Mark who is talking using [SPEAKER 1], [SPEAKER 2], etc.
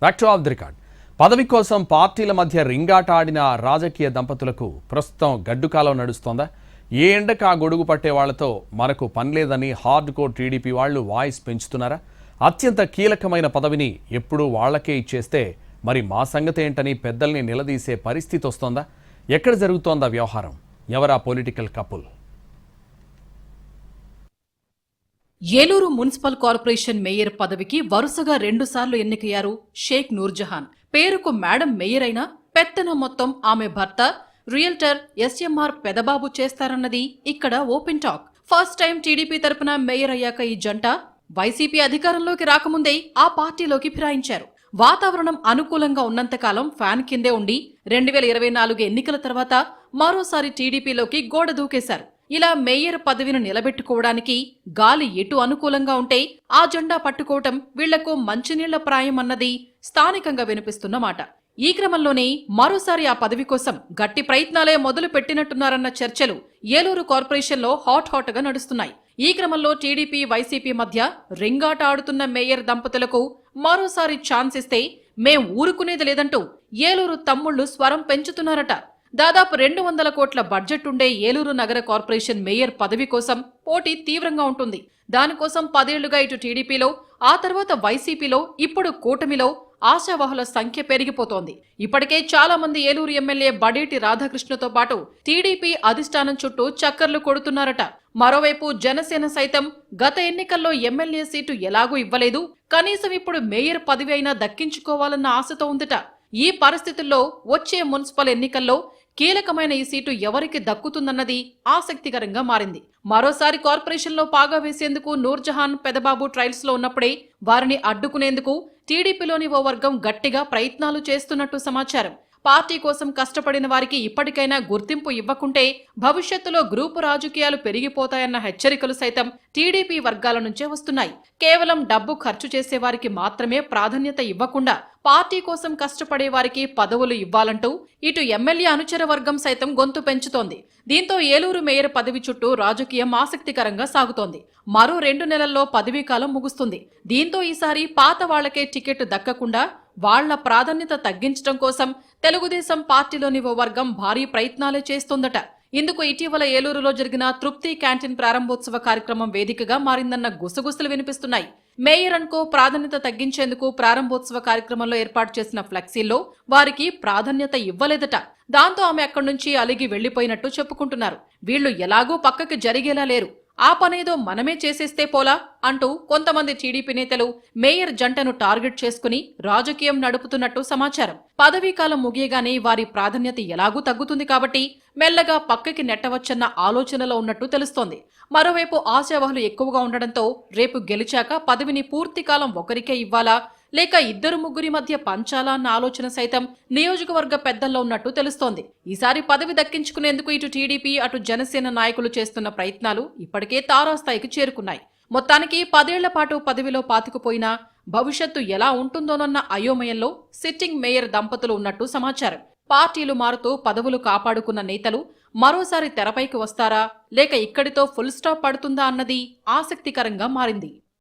[SPEAKER 1] Back to of the record. పదవి కోసం పార్టీల మధ్య రింగాట ఆడిన రాజకీయ దంపతులకు ప్రస్తుతం గడ్డుకాలం నడుస్తోందా? ఏ ఎండకు ఆ గొడుగు పట్టే వాళ్లతో మనకు పని లేదని హార్డ్ కోర్ టీడీపీ వాళ్లు వాయిస్ పెంచుతున్నారా? అత్యంత కీలకమైన పదవిని ఎప్పుడూ వాళ్లకే ఇచ్చేస్తే మరి మా సంగతి ఏంటని పెద్దల్ని నిలదీసే పరిస్థితి వస్తోందా? ఎక్కడ జరుగుతోందా వ్యవహారం? ఎవరా political couple?
[SPEAKER 2] Eluru municipal corporation mayor పదవికి వరుసగా 2 సార్లు ఎన్నికయ్యారు షేక్ నూర్జహాన్. పేరుకు మేడం మేయర్ అయినా పెత్తనం మొత్తం ఆమె భర్త రియల్టర్ ఎస్ఎంఆర్ పెదబాబు చేస్తారన్నది ఇక్కడ open talk. First time TDP తరపున మేయర్ అయ్యాక ఈ జంట వైసీపీ అధికారంలోకి రాకముందే ఆ పార్టీలోకి ఫిరాయించారు. వాతావరణం అనుకూలంగా ఉన్నంతకాలం ఫ్యాన్ కిందే ఉండి 2024 ఎన్నికల తర్వాత మరోసారి టీడీపీలోకి గోడ దూకేశారు. ఇలా మేయర్ పదవిని నిలబెట్టుకోవడానికి గాలి ఎటు అనుకూలంగా ఉంటే ఆ జెండా పట్టుకోవటం వీళ్లకు మంచినీళ్ల ప్రాయం అన్నది స్థానికంగా వినిపిస్తున్న మాట. ఈ క్రమంలోనే మరోసారి ఆ పదవి కోసం గట్టి ప్రయత్నాలే మొదలు పెట్టినట్టున్నారన్న చర్చలు ఏలూరు కార్పొరేషన్లో హాట్ గా నడుస్తున్నాయి. ఈ క్రమంలో టీడీపీ వైసీపీ మధ్య రింగాట ఆడుతున్న మేయర్ దంపతులకు మరోసారి ఛాన్స్ ఇస్తే మేం ఊరుకునేది లేదంటూ ఏలూరు తమ్ముళ్లు స్వరం పెంచుతున్నారట. దాదాపు 200 కోట్ల బడ్జెట్ ఉండే ఏలూరు నగర కార్పొరేషన్ మేయర్ పదవి కోసం పోటీ తీవ్రంగా ఉంటుంది. దానికోసం 10 ఏళ్లుగా ఇటు టీడీపీలో, ఆ తర్వాత వైసీపీలో, ఇప్పుడు కూటమిలో ఆశావహుల సంఖ్య పెరిగిపోతోంది. ఇప్పటికే చాలా మంది ఏలూరు ఎమ్మెల్యే బడేటి రాధాకృష్ణతో పాటు టీడీపీ అధిష్టానం చుట్టూ చక్కర్లు కొడుతున్నారట. మరోవైపు జనసేన సైతం గత ఎన్నికల్లో ఎమ్మెల్యే సీటు ఎలాగూ ఇవ్వలేదు, కనీసం ఇప్పుడు మేయర్ పదవి అయినా దక్కించుకోవాలన్న ఆశతో ఉందట. ఈ పరిస్థితుల్లో వచ్చే మున్సిపల్ ఎన్నికల్లో కీలకమైన ఈ సీటు ఎవరికి దక్కుతుందన్నది ఆసక్తికరంగా మారింది. మరోసారి కార్పొరేషన్లో పాగా వేసేందుకు నూర్జహాన్ పెదబాబు ట్రయల్స్ లో ఉన్నప్పుడే వారిని అడ్డుకునేందుకు టీడీపీలోని ఓ వర్గం గట్టిగా ప్రయత్నాలు చేస్తున్నట్టు సమాచారం. పార్టీ కోసం కష్టపడిన వారికి ఇప్పటికైనా గుర్తింపు ఇవ్వకుంటే భవిష్యత్తులో గ్రూపు రాజకీయాలు పెరిగిపోతాయన్న హెచ్చరికలు సైతం టీడీపీ వర్గాల నుంచే వస్తున్నాయి. కేవలం డబ్బు ఖర్చు చేసే వారికి మాత్రమే ప్రాధాన్యత ఇవ్వకుండా పార్టీ కోసం కష్టపడే వారికి పదవులు ఇవ్వాలంటూ ఇటు ఎమ్మెల్యే అనుచర వర్గం సైతం గొంతు పెంచుతోంది. దీంతో ఏలూరు మేయర్ పదవి చుట్టూ రాజకీయం ఆసక్తికరంగా సాగుతోంది. మరో 2 నెలల్లో పదవీకాలం ముగుస్తుంది. దీంతో ఈసారి పాత వాళ్లకే టికెట్ దక్కకుండా వాళ్ల ప్రాధాన్యత తగ్గించడం కోసం తెలుగుదేశం పార్టీలోని ఓ వర్గం భారీ ప్రయత్నాలే చేస్తోందట. ఇందుకు ఇటీవల ఏలూరులో జరిగిన తృప్తి క్యాంటీన్ ప్రారంభోత్సవ కార్యక్రమం వేదికగా మారిందన్న గుసగుసలు వినిపిస్తున్నాయి. మేయర్ అనుకో ప్రాధాన్యత తగ్గించేందుకు ప్రారంభోత్సవ కార్యక్రమంలో ఏర్పాటు చేసిన ఫ్లెక్సీల్లో వారికి ప్రాధాన్యత ఇవ్వలేదట. దాంతో ఆమె అక్కడి నుంచి అలిగి వెళ్లిపోయినట్టు చెప్పుకుంటున్నారు. వీళ్లు ఎలాగూ పక్కకి జరిగేలా లేరు, ఆ పనేదో మనమే చేసేస్తే పోలా అంటూ కొంతమంది టీడీపీ నేతలు మేయర్ జంటను టార్గెట్ చేసుకుని రాజకీయం నడుపుతున్నట్టు సమాచారం. పదవీకాలం ముగియగానే వారి ప్రాధాన్యత ఎలాగూ తగ్గుతుంది కాబట్టి మెల్లగా పక్కకి నెట్టవచ్చన్న ఆలోచనలో ఉన్నట్టు తెలుస్తోంది. మరోవైపు ఆశావహులు ఎక్కువగా ఉండడంతో రేపు గెలిచాక పదవిని పూర్తికాలం ఒకరికే ఇవ్వాలా లేక 2-3 మధ్య పంచాలా అన్న ఆలోచన సైతం నియోజకవర్గ పెద్దల్లో ఉన్నట్టు తెలుస్తోంది. ఈసారి పదవి దక్కించుకునేందుకు ఇటు టీడీపీ అటు జనసేన నాయకులు చేస్తున్న ప్రయత్నాలు ఇప్పటికే తారాస్థాయికి చేరుకున్నాయి. మొత్తానికి 10 ఏళ్ల పాటు పదవిలో పాతుకుపోయినా భవిష్యత్తు ఎలా ఉంటుందోనన్న అయోమయంలో సిట్టింగ్ మేయర్ దంపతులు ఉన్నట్టు సమాచారం. పార్టీలు మారుతూ పదవులు కాపాడుకున్న నేతలు మరోసారి తెరపైకి వస్తారా లేక ఇక్కడితో ఫుల్ స్టాప్ పడుతుందా అన్నది ఆసక్తికరంగా మారింది.